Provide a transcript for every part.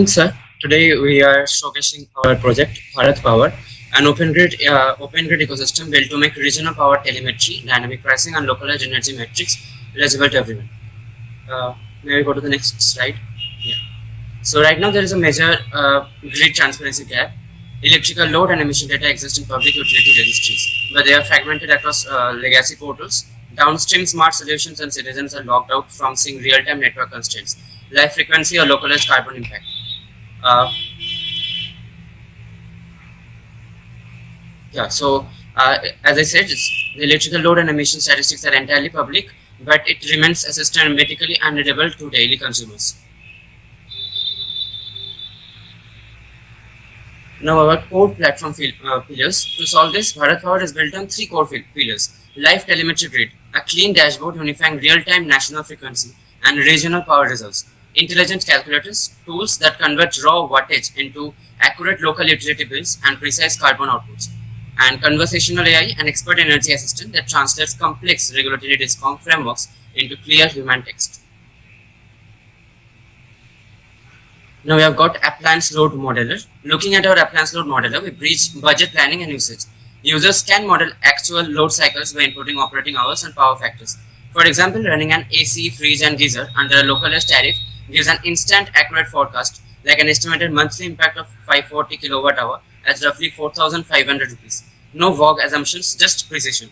Sir, today we are showcasing our project BharatPower, an open grid ecosystem built to make regional power telemetry, dynamic pricing, and localized energy metrics legible to everyone. May we go to the next slide? Yeah. So right now there is a major grid transparency gap. Electrical load and emission data exist in public utility registries, but they are fragmented across legacy portals. Downstream smart solutions and citizens are locked out from seeing real-time network constraints, live frequency, or localized carbon impact. Uh, Yeah, so as I said, the electrical load and emission statistics are entirely public, but it remains systematically unreadable to daily consumers. Now, our core platform pillars. To solve this, Bharat Power is built on three core pillars: live telemetry grid, a clean dashboard unifying real-time national frequency and regional power results; intelligent calculators, tools that convert raw wattage into accurate local utility bills and precise carbon outputs; and conversational AI, an expert energy assistant that translates complex regulatory discom frameworks into clear human text. Now we have got appliance load modeler. Looking at our appliance load modeler, we bridge budget planning and usage. Users can model actual load cycles by inputting operating hours and power factors. For example, running an AC, fridge, and geyser under a localized tariff gives an instant accurate forecast, like an estimated monthly impact of 540 kilowatt hour at roughly 4,500 rupees. No vague assumptions, just precision.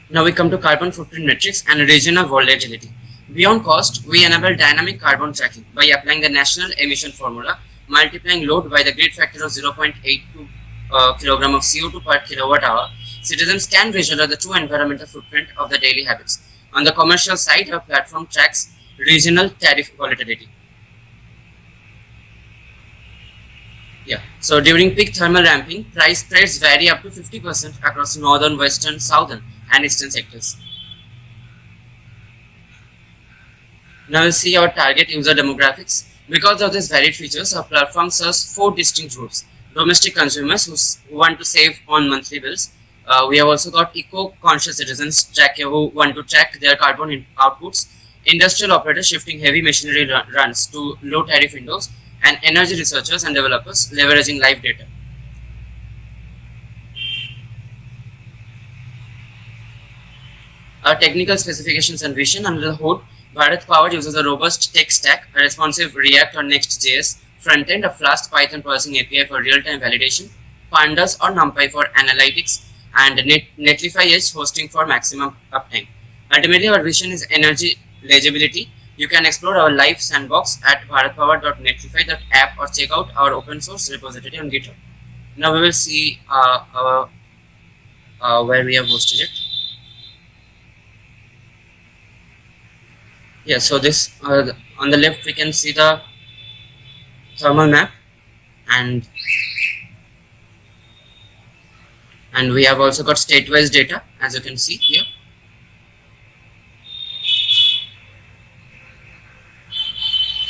Now we come to carbon footprint metrics and regional volatility. Beyond cost, we enable dynamic carbon tracking by applying the national emission formula, multiplying load by the grid factor of 0.82 kilogram of CO2 per kilowatt hour. Citizens can visualize the true environmental footprint of their daily habits. On the commercial side, our platform tracks regional tariff volatility. Yeah. So during peak thermal ramping, price spreads vary up to 50% across northern, western, southern, and eastern sectors. Now we'll see our target user demographics. Because of these varied features, our platform serves four distinct groups: domestic consumers who want to save on monthly bills. We have also got eco-conscious citizens who want to track their carbon outputs, industrial operators shifting heavy machinery runs to low tariff windows, and energy researchers and developers leveraging live data. Our technical specifications and vision: under the hood, Bharat Power uses a robust tech stack, a responsive React or Next.js frontend, a Flask Python processing API for real-time validation, Pandas or NumPy for analytics, and Netlify Edge hosting for maximum uptime. Ultimately, our vision is energy legibility. You can explore our live sandbox at bharatpower.netlify.app or check out our open source repository on GitHub. Now we will see where we have hosted it. Yeah, so this on the left we can see the thermal map, and we have also got state-wise data, as you can see here.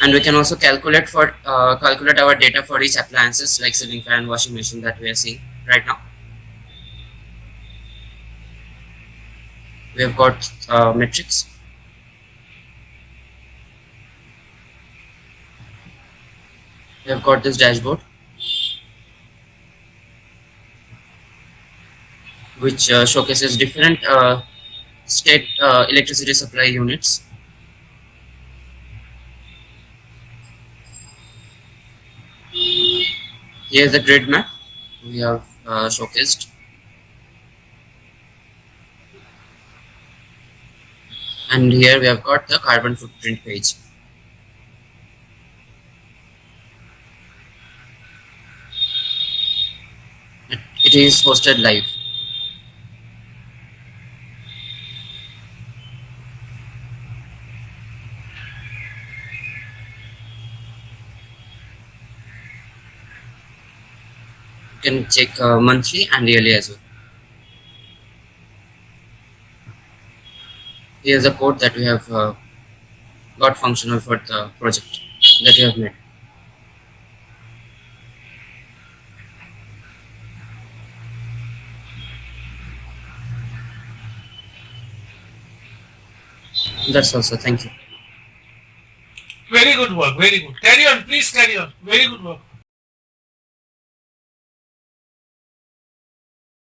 And we can also calculate our data for each appliances like ceiling fan, washing machine that we are seeing right now. We have got metrics. We have got this dashboard, which showcases different state electricity supply units. Here is the grid map we have showcased. And here we have got the carbon footprint page. It is hosted live. You can check monthly and yearly as well. Here's the code that we have got functional for the project that we have made. That's also. Thank you. Very good work. Very good. Carry on. Please carry on. Very good work.